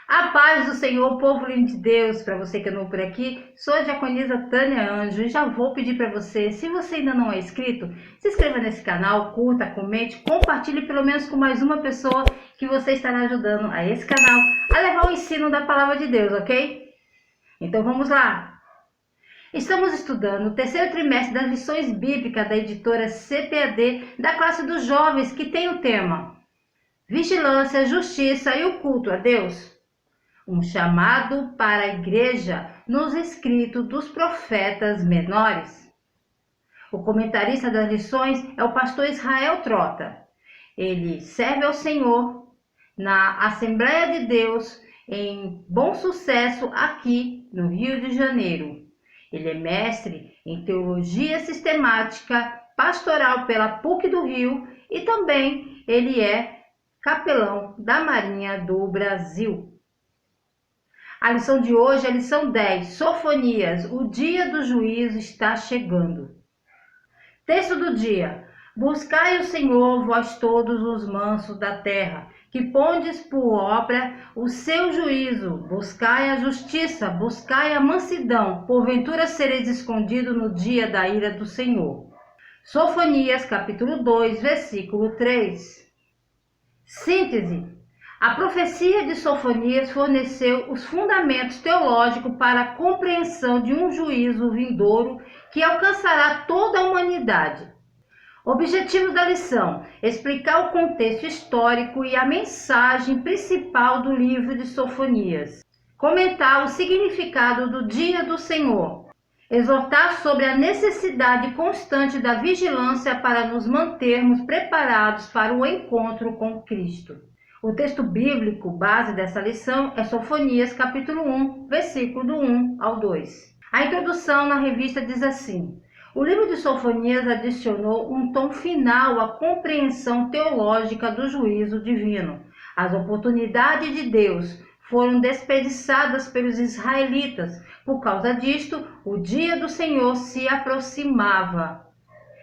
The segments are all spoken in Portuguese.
A paz do Senhor, povo lindo de Deus, para você que é novo por aqui, sou a diaconisa Tânia Anjo e já vou pedir para você, se você ainda não é inscrito, se inscreva nesse canal, curta, comente, compartilhe pelo menos com mais uma pessoa que você estará ajudando a esse canal a levar o ensino da palavra de Deus, ok? Então vamos lá! Estamos estudando o terceiro trimestre das lições bíblicas da editora CPAD da classe dos jovens que tem o tema Vigilância, Justiça e o Culto a Deus. Um chamado para a igreja nos escritos dos profetas menores. O comentarista das lições é o pastor Israel Trota. Ele serve ao Senhor na Assembleia de Deus em Bom Sucesso aqui no Rio de Janeiro. Ele é mestre em teologia sistemática pastoral pela PUC do Rio e também ele é capelão da Marinha do Brasil. A lição de hoje é a lição 10, Sofonias, o dia do juízo está chegando. Texto do dia: Buscai o Senhor, vós todos os mansos da terra, que pondes por obra o seu juízo. Buscai a justiça, buscai a mansidão, porventura sereis escondidos no dia da ira do Senhor. Sofonias, capítulo 2, versículo 3. Síntese. A profecia de Sofonias forneceu os fundamentos teológicos para a compreensão de um juízo vindouro que alcançará toda a humanidade. Objetivo da lição: explicar o contexto histórico e a mensagem principal do livro de Sofonias. Comentar o significado do Dia do Senhor. Exortar sobre a necessidade constante da vigilância para nos mantermos preparados para o encontro com Cristo. O texto bíblico base dessa lição é Sofonias, capítulo 1, versículo do 1 ao 2. A introdução na revista diz assim: o livro de Sofonias adicionou um tom final à compreensão teológica do juízo divino. As oportunidades de Deus foram desperdiçadas pelos israelitas. Por causa disto, o dia do Senhor se aproximava.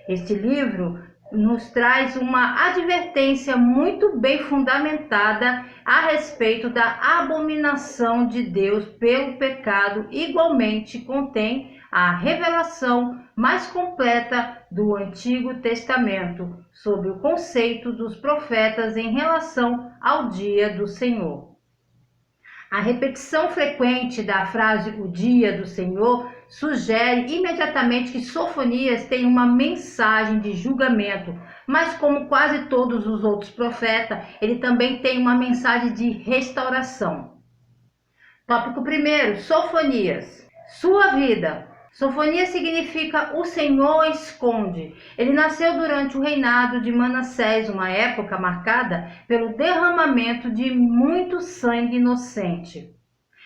Este livro nos traz uma advertência muito bem fundamentada a respeito da abominação de Deus pelo pecado. Igualmente contém a revelação mais completa do Antigo Testamento sobre o conceito dos profetas em relação ao dia do Senhor. A repetição frequente da frase "o dia do Senhor" sugere imediatamente que Sofonias tem uma mensagem de julgamento, mas como quase todos os outros profetas, ele também tem uma mensagem de restauração. Tópico 1, Sofonias. Sua vida. Sofonias significa o Senhor esconde. Ele nasceu durante o reinado de Manassés, uma época marcada pelo derramamento de muito sangue inocente.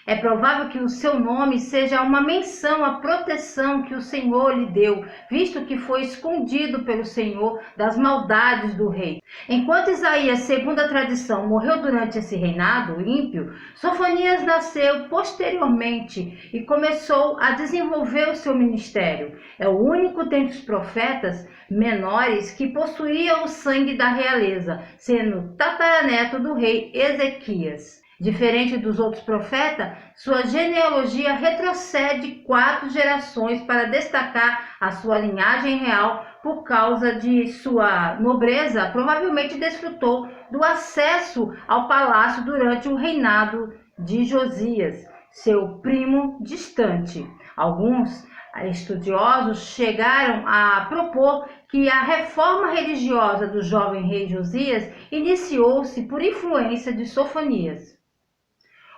É provável que o seu nome seja uma menção à proteção que o Senhor lhe deu, visto que foi escondido pelo Senhor das maldades do rei. Enquanto Isaías, segundo a tradição, morreu durante esse reinado ímpio, Sofonias nasceu posteriormente e começou a desenvolver o seu ministério. É o único dentre os profetas menores que possuía o sangue da realeza, sendo tataraneto do rei Ezequias. Diferente dos outros profetas, sua genealogia retrocede 4 gerações para destacar a sua linhagem real. Por causa de sua nobreza, provavelmente desfrutou do acesso ao palácio durante o reinado de Josias, seu primo distante. Alguns estudiosos chegaram a propor que a reforma religiosa do jovem rei Josias iniciou-se por influência de Sofonias.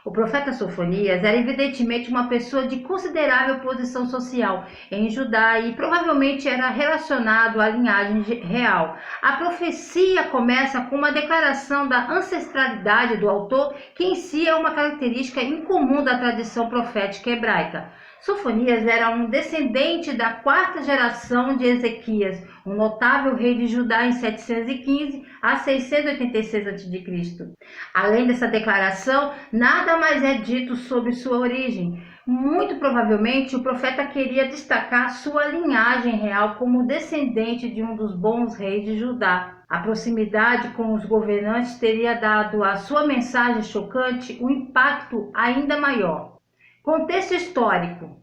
O profeta Sofonias era evidentemente uma pessoa de considerável posição social em Judá e provavelmente era relacionado à linhagem real. A profecia começa com uma declaração da ancestralidade do autor, que em si é uma característica incomum da tradição profética hebraica. Sofonias era um descendente da 4ª geração de Ezequias, um notável rei de Judá em 715 a 686 a.C. Além dessa declaração, nada mais é dito sobre sua origem. Muito provavelmente, o profeta queria destacar sua linhagem real como descendente de um dos bons reis de Judá. A proximidade com os governantes teria dado à sua mensagem chocante um impacto ainda maior. Contexto histórico.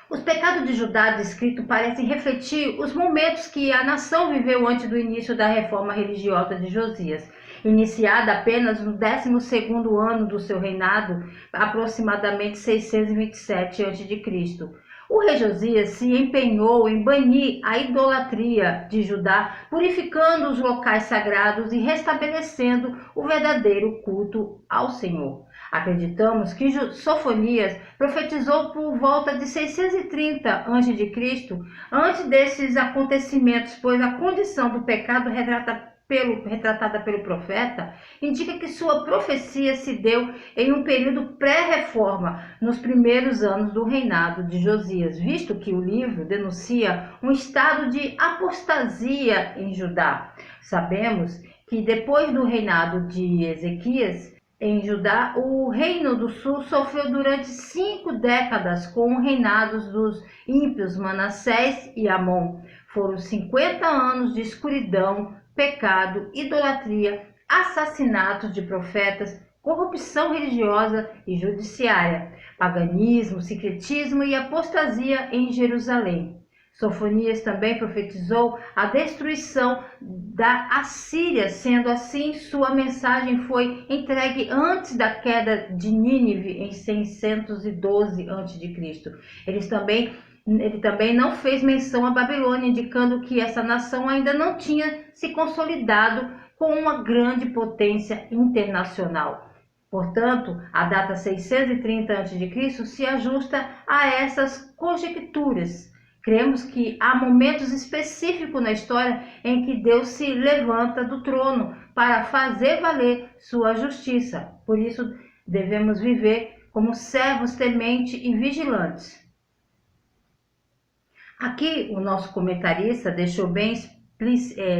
Os pecados de Judá descritos parecem refletir os momentos que a nação viveu antes do início da reforma religiosa de Josias, iniciada apenas no 12º ano do seu reinado, aproximadamente 627 a.C. O rei Josias se empenhou em banir a idolatria de Judá, purificando os locais sagrados e restabelecendo o verdadeiro culto ao Senhor. Acreditamos que Sofonias profetizou por volta de 630 a.C., antes desses acontecimentos, pois a condição do pecado retratada pelo profeta indica que sua profecia se deu em um período pré-reforma, nos primeiros anos do reinado de Josias, visto que o livro denuncia um estado de apostasia em Judá. Sabemos que depois do reinado de Ezequias, em Judá, o Reino do Sul sofreu durante 5 décadas com os reinados dos ímpios Manassés e Amon. Foram 50 anos de escuridão, pecado, idolatria, assassinatos de profetas, corrupção religiosa e judiciária, paganismo, secretismo e apostasia em Jerusalém. Sofonias também profetizou a destruição da Assíria, sendo assim sua mensagem foi entregue antes da queda de Nínive em 612 a.C. Ele também não fez menção à Babilônia, indicando que essa nação ainda não tinha se consolidado com uma grande potência internacional. Portanto, a data 630 a.C. se ajusta a essas conjecturas. Cremos que há momentos específicos na história em que Deus se levanta do trono para fazer valer sua justiça. Por isso, devemos viver como servos tementes e vigilantes. Aqui, o nosso comentarista deixou bem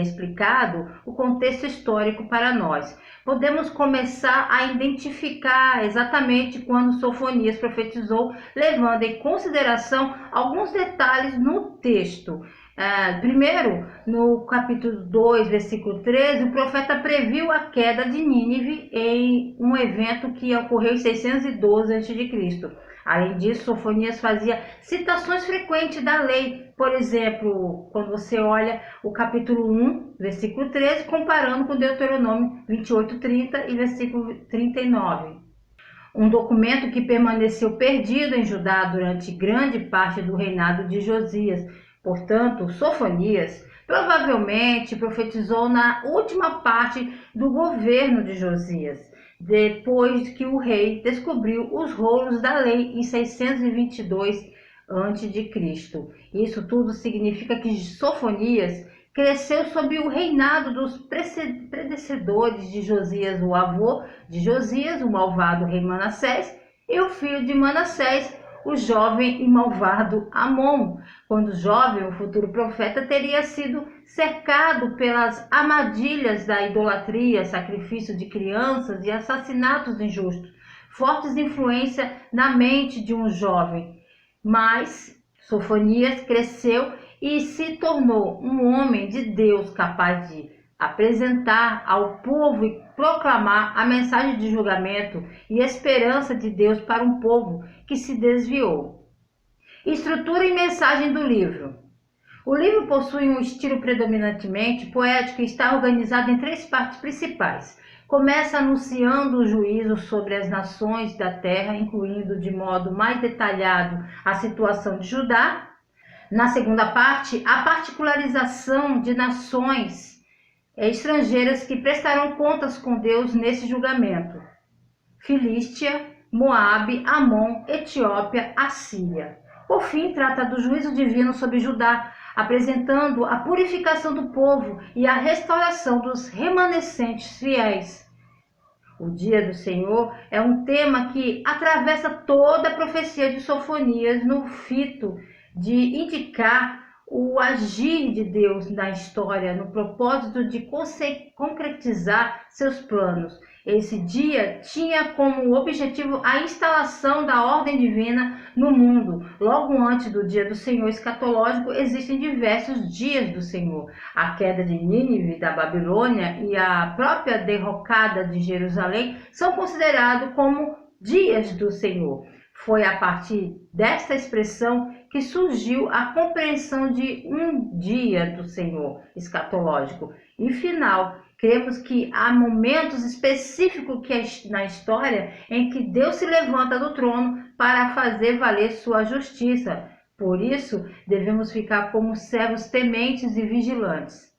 explicado o contexto histórico para nós. Podemos começar a identificar exatamente quando Sofonias profetizou, levando em consideração alguns detalhes no texto. Primeiro, no capítulo 2, versículo 13, o profeta previu a queda de Nínive em um evento que ocorreu em 612 a.C. Além disso, Sofonias fazia citações frequentes da lei. Por exemplo, quando você olha o capítulo 1, versículo 13, comparando com Deuteronômio 28:30 e versículo 39. Um documento que permaneceu perdido em Judá durante grande parte do reinado de Josias. Portanto, Sofonias provavelmente profetizou na última parte do governo de Josias, depois que o rei descobriu os rolos da lei em 622 a.C. Isso tudo significa que Sofonias cresceu sob o reinado dos predecessores de Josias, o avô de Josias, o malvado rei Manassés, e o filho de Manassés, o jovem e malvado Amon. Quando jovem, o futuro profeta teria sido cercado pelas armadilhas da idolatria, sacrifício de crianças e assassinatos injustos, fortes influências na mente de um jovem. Mas Sofonias cresceu e se tornou um homem de Deus capaz de apresentar ao povo e proclamar a mensagem de julgamento e esperança de Deus para um povo que se desviou. Estrutura e mensagem do livro. O livro possui um estilo predominantemente poético e está organizado em 3 partes principais. Começa anunciando o juízo sobre as nações da terra, incluindo de modo mais detalhado a situação de Judá. Na segunda parte, a particularização de nações estrangeiras que prestarão contas com Deus nesse julgamento: Filístia, Moabe, Amon, Etiópia, Assíria. Por fim, trata do juízo divino sobre Judá, apresentando a purificação do povo e a restauração dos remanescentes fiéis. O dia do Senhor é um tema que atravessa toda a profecia de Sofonias, no fito de indicar o agir de Deus na história, no propósito de concretizar seus planos. Esse dia tinha como objetivo a instalação da ordem divina no mundo. Logo antes do dia do Senhor escatológico, existem diversos dias do Senhor. A queda de Nínive, da Babilônia, e a própria derrocada de Jerusalém são considerados como dias do Senhor. Foi a partir desta expressão que surgiu a compreensão de um dia do Senhor escatológico e final. Cremos que há momentos específicos na história em que Deus se levanta do trono para fazer valer sua justiça. Por isso, devemos ficar como servos tementes e vigilantes.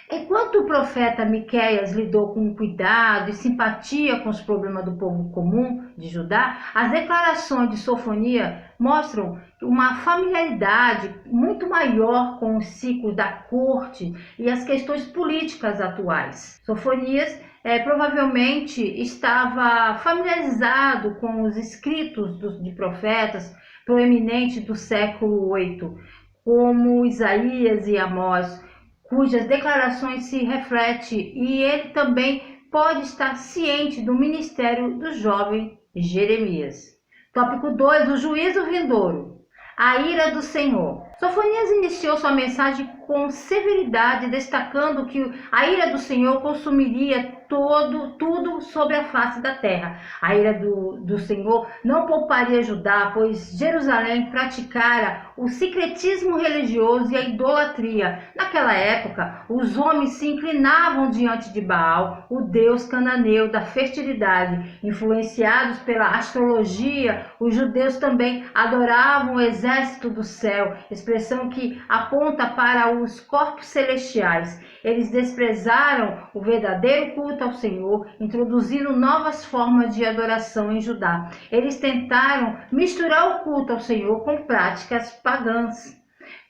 Enquanto o profeta Miqueias lidou com cuidado e simpatia com os problemas do povo comum de Judá, as declarações de Sofonias mostram uma familiaridade muito maior com os ciclos da corte e as questões políticas atuais. Sofonias provavelmente estava familiarizado com os escritos de profetas proeminentes do século VIII, como Isaías e Amós, cujas declarações se refletem, e ele também pode estar ciente do ministério do jovem Jeremias. Tópico 2, o juízo vindouro. A ira do Senhor. Sofonias iniciou sua mensagem com severidade, destacando que a ira do Senhor consumiria tudo sobre a face da terra. A ira do Senhor não pouparia Judá, pois Jerusalém praticara o sincretismo religioso e a idolatria. Naquela época, os homens se inclinavam diante de Baal, o deus cananeu da fertilidade. Influenciados pela astrologia, os judeus também adoravam o exército do céu, expressão que aponta para os corpos celestiais. Eles desprezaram o verdadeiro culto ao Senhor, introduzindo novas formas de adoração em Judá. Eles tentaram misturar o culto ao Senhor com práticas pagãs.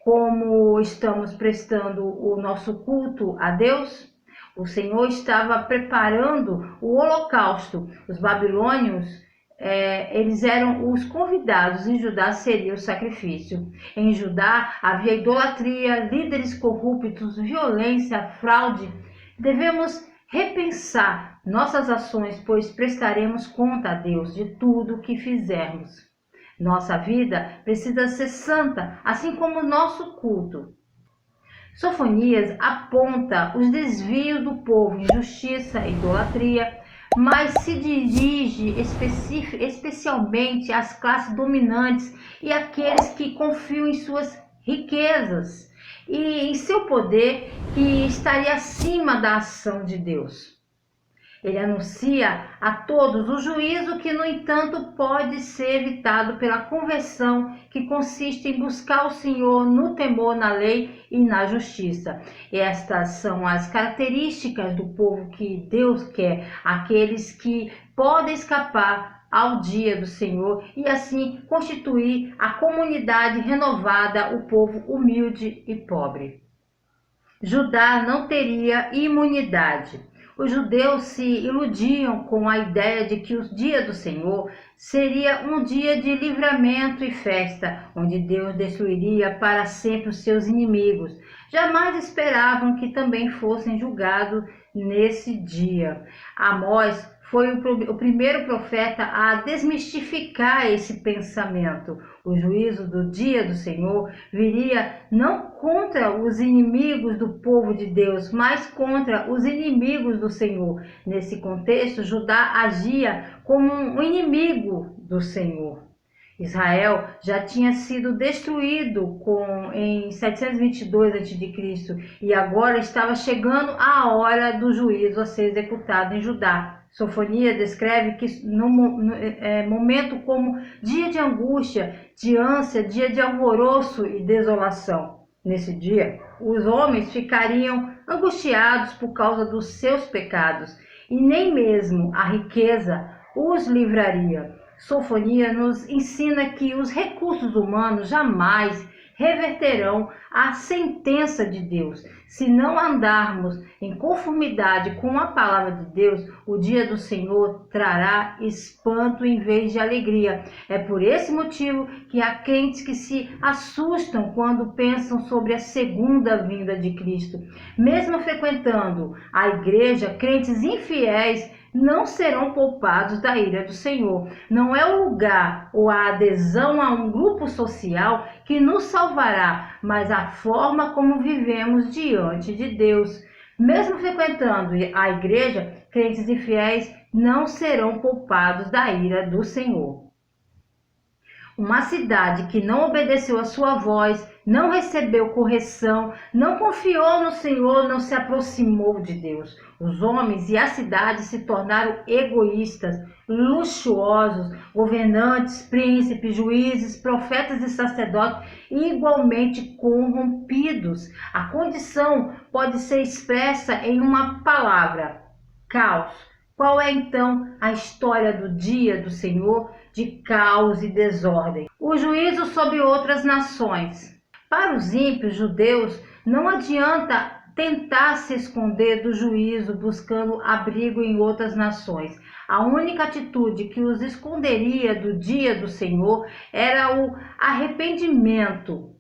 Como estamos prestando o nosso culto a Deus? O Senhor estava preparando o holocausto. Os babilônios eles eram os convidados, em Judá seria o sacrifício. Em Judá havia idolatria, líderes corruptos, violência, fraude. Devemos repensar nossas ações, pois prestaremos conta a Deus de tudo o que fizermos. Nossa vida precisa ser santa, assim como o nosso culto. Sofonias aponta os desvios do povo, injustiça, idolatria, mas se dirige especialmente às classes dominantes e àqueles que confiam em suas riquezas e em seu poder, que estaria acima da ação de Deus. Ele anuncia a todos o juízo que, no entanto, pode ser evitado pela conversão, que consiste em buscar o Senhor no temor, na lei e na justiça. Estas são as características do povo que Deus quer, aqueles que podem escapar ao dia do Senhor e assim constituir a comunidade renovada, o povo humilde e pobre. Judá não teria imunidade. Os judeus se iludiam com a ideia de que o dia do Senhor seria um dia de livramento e festa, onde Deus destruiria para sempre os seus inimigos. Jamais esperavam que também fossem julgados nesse dia. Amós foi o primeiro profeta a desmistificar esse pensamento. O juízo do dia do Senhor viria não contra os inimigos do povo de Deus, mas contra os inimigos do Senhor. Nesse contexto, Judá agia como um inimigo do Senhor. Israel já tinha sido destruído em 722 a.C. e agora estava chegando a hora do juízo a ser executado em Judá. Sofonias descreve que no momento como dia de angústia, de ânsia, dia de alvoroço e desolação. Nesse dia, os homens ficariam angustiados por causa dos seus pecados, e nem mesmo a riqueza os livraria. Sofonias nos ensina que os recursos humanos jamais reverterão a sentença de Deus. Se não andarmos em conformidade com a palavra de Deus, o dia do Senhor trará espanto em vez de alegria. É por esse motivo que há crentes que se assustam quando pensam sobre a segunda vinda de Cristo. Mesmo frequentando a igreja, crentes infiéis não serão poupados da ira do Senhor. Não é o lugar ou a adesão a um grupo social que nos salvará, mas a forma como vivemos diante de Deus. Mesmo frequentando a igreja, crentes e fiéis não serão poupados da ira do Senhor. Uma cidade que não obedeceu a sua voz, não recebeu correção, não confiou no Senhor, não se aproximou de Deus. Os homens e a cidade se tornaram egoístas, luxuosos, governantes, príncipes, juízes, profetas e sacerdotes igualmente corrompidos. A condição pode ser expressa em uma palavra: caos. Qual é então a história do dia do Senhor? De caos e desordem. O juízo sobre outras nações. Para os ímpios judeus, não adianta tentar se esconder do juízo buscando abrigo em outras nações. A única atitude que os esconderia do dia do Senhor era o arrependimento.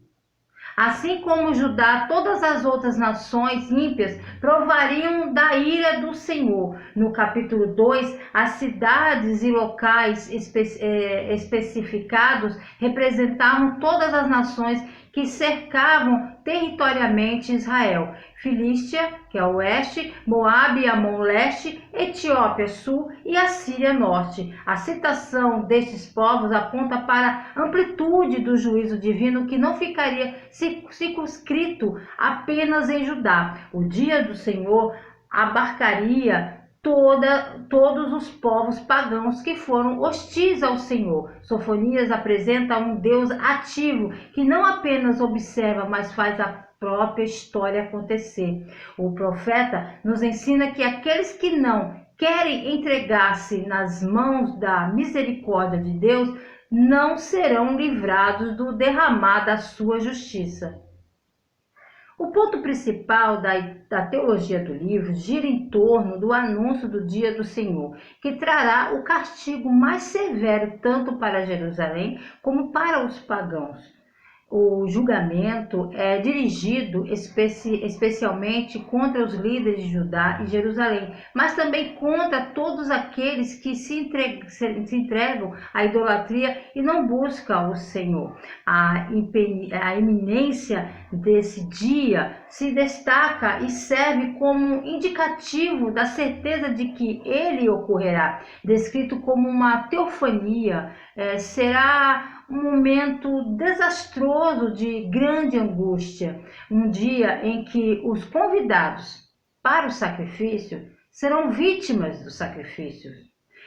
Assim como Judá, todas as outras nações ímpias provariam da ira do Senhor. No capítulo 2, as cidades e locais especificados representavam todas as nações que cercavam territorialmente Israel: Filístia, que é o oeste, Moabe e Amon leste, Etiópia sul e Assíria norte. A citação destes povos aponta para a amplitude do juízo divino que não ficaria circunscrito apenas em Judá. O dia do Senhor abarcaria todos os povos pagãos que foram hostis ao Senhor. Sofonias apresenta um Deus ativo que não apenas observa, mas faz a própria história acontecer. O profeta nos ensina que aqueles que não querem entregar-se nas mãos da misericórdia de Deus não serão livrados do derramar da sua justiça. O ponto principal da teologia do livro gira em torno do anúncio do dia do Senhor, que trará o castigo mais severo tanto para Jerusalém como para os pagãos. O julgamento é dirigido especialmente contra os líderes de Judá e Jerusalém, mas também contra todos aqueles que se entregam à idolatria e não buscam o Senhor. A iminência desse dia se destaca e serve como indicativo da certeza de que ele ocorrerá. Descrito como uma teofania, será um momento desastroso de grande angústia, um dia em que os convidados para o sacrifício serão vítimas dos sacrifícios.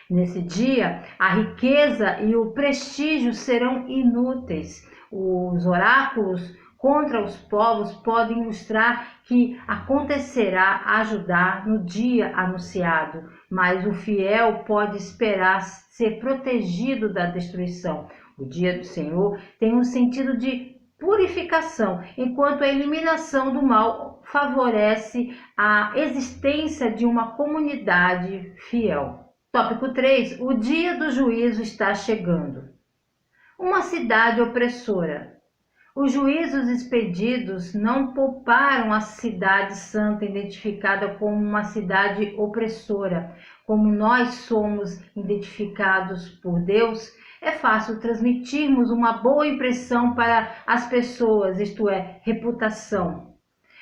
Nesse dia, a riqueza e o prestígio serão inúteis. Os oráculos contra os povos podem mostrar que acontecerá a Judá no dia anunciado, mas o fiel pode esperar ser protegido da destruição. O dia do Senhor tem um sentido de purificação, enquanto a eliminação do mal favorece a existência de uma comunidade fiel. Tópico 3. O dia do juízo está chegando. Uma cidade opressora. Os juízos expedidos não pouparam a cidade santa, identificada como uma cidade opressora. Como nós somos identificados por Deus, é fácil transmitirmos uma boa impressão para as pessoas, isto é, reputação.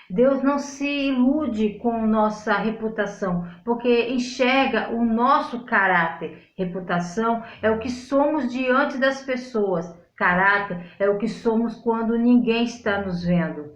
Deus não se ilude com nossa reputação, porque enxerga o nosso caráter. Reputação é o que somos diante das pessoas. Caráter é o que somos quando ninguém está nos vendo.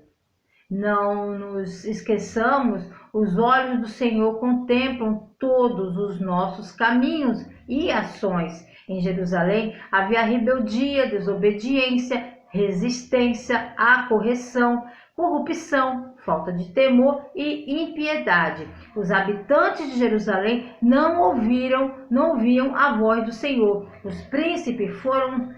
Não nos esqueçamos, os olhos do Senhor contemplam todos os nossos caminhos e ações. Em Jerusalém havia rebeldia, desobediência, resistência à correção, corrupção, falta de temor e impiedade. Os habitantes de Jerusalém não ouviam a voz do Senhor. Os príncipes foram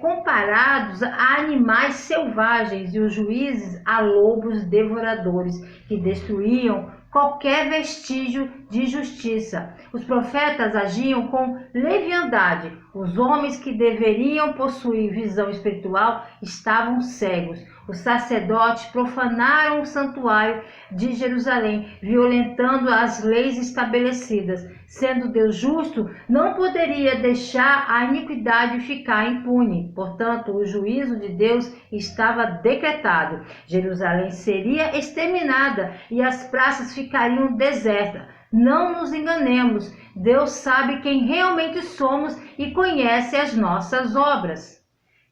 comparados a animais selvagens e os juízes a lobos devoradores que destruíam qualquer vestígio de justiça. Os profetas agiam com leviandade. Os homens que deveriam possuir visão espiritual estavam cegos. Os sacerdotes profanaram o santuário de Jerusalém, violentando as leis estabelecidas. Sendo Deus justo, não poderia deixar a iniquidade ficar impune. Portanto, o juízo de Deus estava decretado. Jerusalém seria exterminada e as praças ficariam desertas. Não nos enganemos, Deus sabe quem realmente somos e conhece as nossas obras.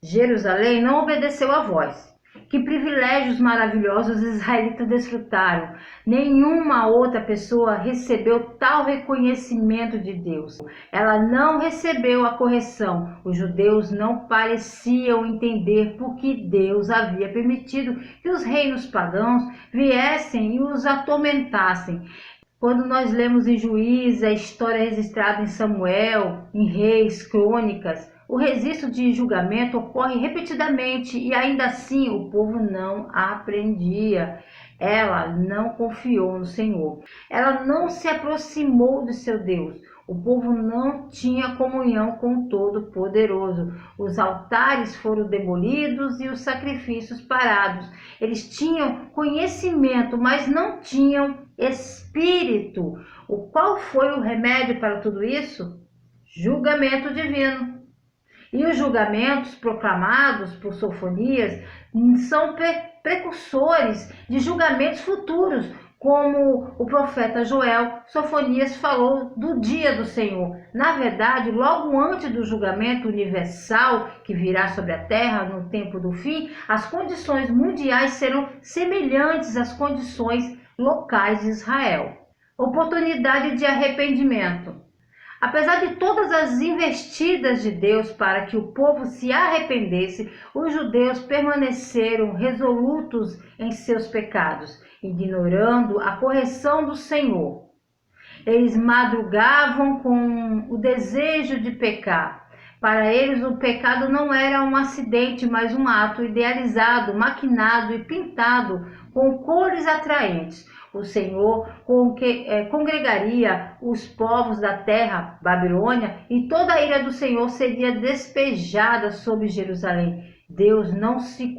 Jerusalém não obedeceu à voz. Que privilégios maravilhosos os israelitas desfrutaram. Nenhuma outra pessoa recebeu tal reconhecimento de Deus. Ela não recebeu a correção. Os judeus não pareciam entender por que Deus havia permitido que os reinos pagãos viessem e os atormentassem. Quando nós lemos em Juízes a história registrada em Samuel, em Reis, Crônicas, o registro de julgamento ocorre repetidamente e ainda assim o povo não aprendia. Ela não confiou no Senhor. Ela não se aproximou de seu Deus. O povo não tinha comunhão com o Todo-Poderoso. Os altares foram demolidos e os sacrifícios parados. Eles tinham conhecimento, mas não tinham espírito. Qual foi o remédio para tudo isso? Julgamento divino. E os julgamentos proclamados por Sofonias são precursores de julgamentos futuros, como o profeta Joel. Sofonias falou do dia do Senhor. Na verdade, logo antes do julgamento universal que virá sobre a terra no tempo do fim, as condições mundiais serão semelhantes às condições locais de Israel. Oportunidade de arrependimento. Apesar de todas as investidas de Deus para que o povo se arrependesse, os judeus permaneceram resolutos em seus pecados, ignorando a correção do Senhor. Eles madrugavam com o desejo de pecar. Para eles, o pecado não era um acidente, mas um ato idealizado, maquinado e pintado com cores atraentes. O Senhor congregaria os povos da terra, Babilônia, e toda a ira do Senhor seria despejada sobre Jerusalém. Deus não se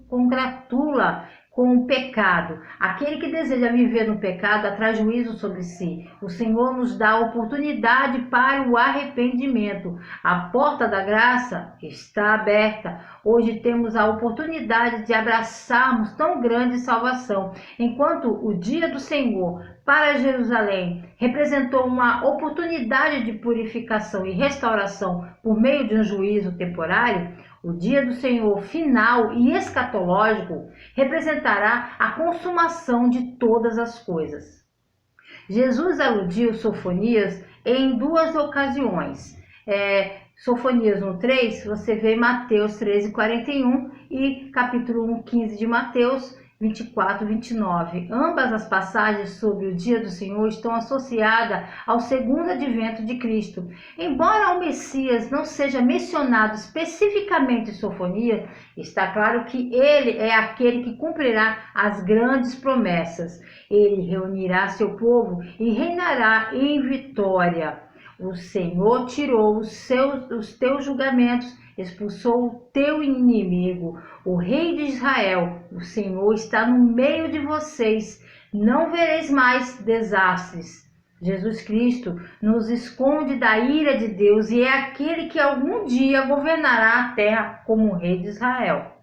congratula com o pecado. Aquele que deseja viver no pecado atrai juízo sobre si. O Senhor nos dá a oportunidade para o arrependimento. A porta da graça está aberta. Hoje temos a oportunidade de abraçarmos tão grande salvação. Enquanto o dia do Senhor para Jerusalém representou uma oportunidade de purificação e restauração por meio de um juízo temporário, o dia do Senhor final e escatológico representará a consumação de todas as coisas. Jesus aludiu Sofonias em duas ocasiões. Sofonias 1:3, você vê em Mateus 13:41 e capítulo 1:15 de Mateus 24:29. Ambas as passagens sobre o dia do Senhor estão associadas ao segundo advento de Cristo. Embora o Messias não seja mencionado especificamente em Sofonias, está claro que ele é aquele que cumprirá as grandes promessas. Ele reunirá seu povo e reinará em vitória. O Senhor tirou os teus julgamentos, expulsou o teu inimigo, o rei de Israel. O Senhor está no meio de vocês. Não vereis mais desastres. Jesus Cristo nos esconde da ira de Deus e é aquele que algum dia governará a terra como rei de Israel.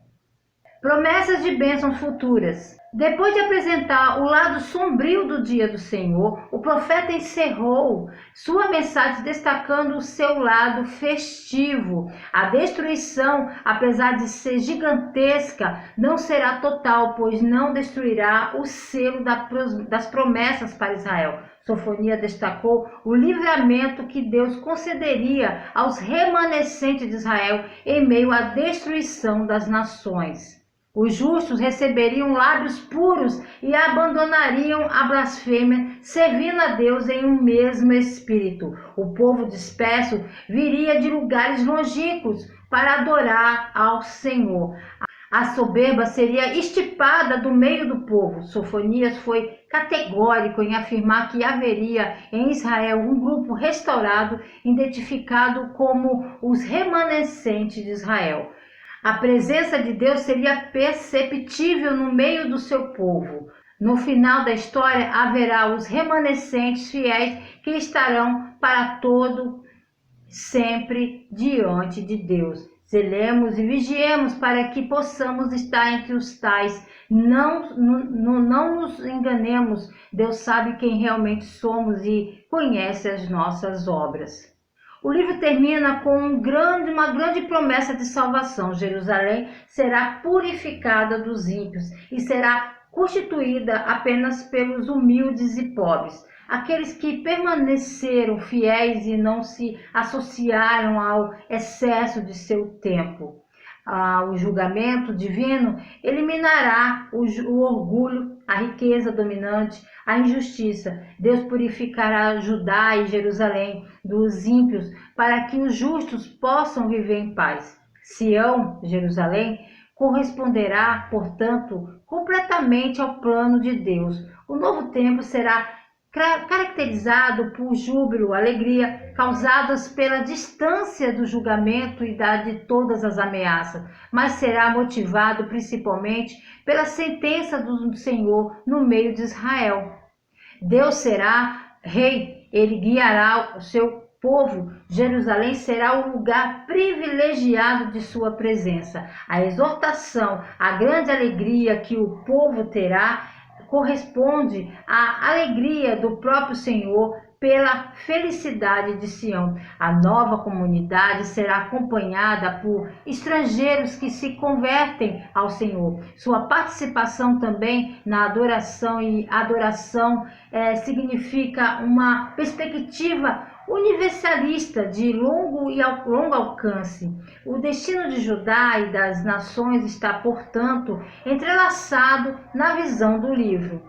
Promessas de bênçãos futuras. Depois de apresentar o lado sombrio do dia do Senhor, o profeta encerrou sua mensagem destacando o seu lado festivo. A destruição, apesar de ser gigantesca, não será total, pois não destruirá o selo das promessas para Israel. Sofonias destacou o livramento que Deus concederia aos remanescentes de Israel em meio à destruição das nações. Os justos receberiam lábios puros e abandonariam a blasfêmia, servindo a Deus em um mesmo espírito. O povo disperso viria de lugares longínquos para adorar ao Senhor. A soberba seria extirpada do meio do povo. Sofonias foi categórico em afirmar que haveria em Israel um grupo restaurado, identificado como os remanescentes de Israel. A presença de Deus seria perceptível no meio do seu povo. No final da história, haverá os remanescentes fiéis que estarão para todo sempre diante de Deus. Zelemos e vigiemos para que possamos estar entre os tais. Não nos enganemos. Deus sabe quem realmente somos e conhece as nossas obras. O livro termina com uma grande promessa de salvação. Jerusalém será purificada dos ímpios e será constituída apenas pelos humildes e pobres. Aqueles que permaneceram fiéis e não se associaram ao excesso de seu tempo. O julgamento divino eliminará o orgulho, a riqueza dominante, a injustiça. Deus purificará Judá e Jerusalém dos ímpios para que os justos possam viver em paz. Sião, Jerusalém, corresponderá, portanto, completamente ao plano de Deus. O novo templo será caracterizado por júbilo, alegria, causadas pela distância do julgamento e de todas as ameaças, mas será motivado principalmente pela sentença do Senhor no meio de Israel. Deus será rei, ele guiará o seu povo. Jerusalém será o lugar privilegiado de sua presença. A exortação, a grande alegria que o povo terá corresponde à alegria do próprio Senhor pela felicidade de Sião. A nova comunidade será acompanhada por estrangeiros que se convertem ao Senhor. Sua participação também na adoração, e adoração significa uma perspectiva universalista de longo alcance. O destino de Judá e das nações está, portanto, entrelaçado na visão do livro.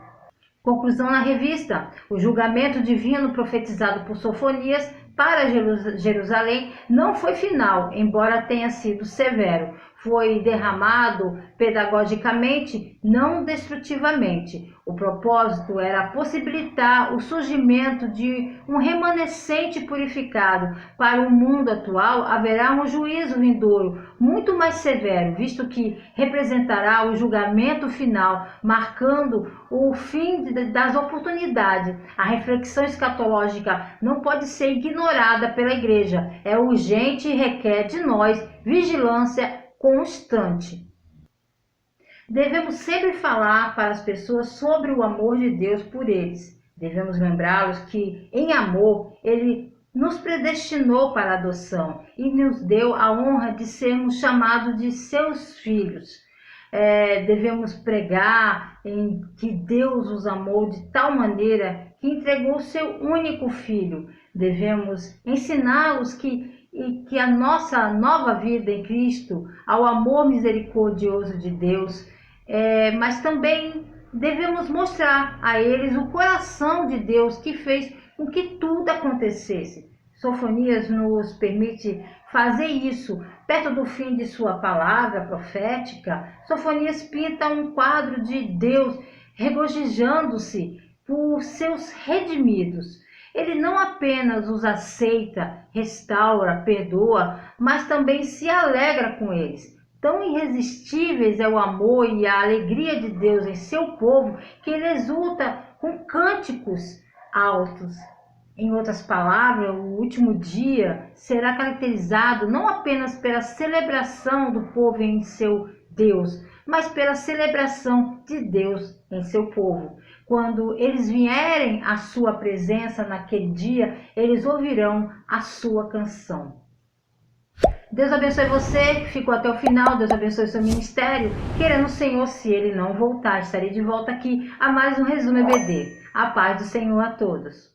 Conclusão na revista: o julgamento divino profetizado por Sofonias para Jerusalém não foi final, embora tenha sido severo. Foi derramado pedagogicamente, não destrutivamente. O propósito era possibilitar o surgimento de um remanescente purificado. Para o mundo atual, haverá um juízo vindouro, muito mais severo, visto que representará o julgamento final, marcando o fim das oportunidades. A reflexão escatológica não pode ser ignorada pela Igreja. É urgente e requer de nós vigilância constante. Devemos sempre falar para as pessoas sobre o amor de Deus por eles. Devemos lembrá-los que, em amor, Ele nos predestinou para a adoção e nos deu a honra de sermos chamados de seus filhos. Devemos pregar em que Deus os amou de tal maneira que entregou seu único filho. Devemos ensiná-los que a nossa nova vida em Cristo, ao amor misericordioso de Deus, mas também devemos mostrar a eles o coração de Deus que fez com que tudo acontecesse. Sofonias nos permite fazer isso. Perto do fim de sua palavra profética, Sofonias pinta um quadro de Deus regozijando-se por seus redimidos. Ele não apenas os aceita, restaura, perdoa, mas também se alegra com eles. Tão irresistíveis é o amor e a alegria de Deus em seu povo que ele exulta com cânticos altos. Em outras palavras, o último dia será caracterizado não apenas pela celebração do povo em seu Deus, mas pela celebração de Deus em seu povo. Quando eles vierem à sua presença naquele dia, eles ouvirão a sua canção. Deus abençoe você que ficou até o final. Deus abençoe o seu ministério. Querendo o Senhor, se Ele não voltar, estarei de volta aqui a mais um Resumo EBD. A paz do Senhor a todos.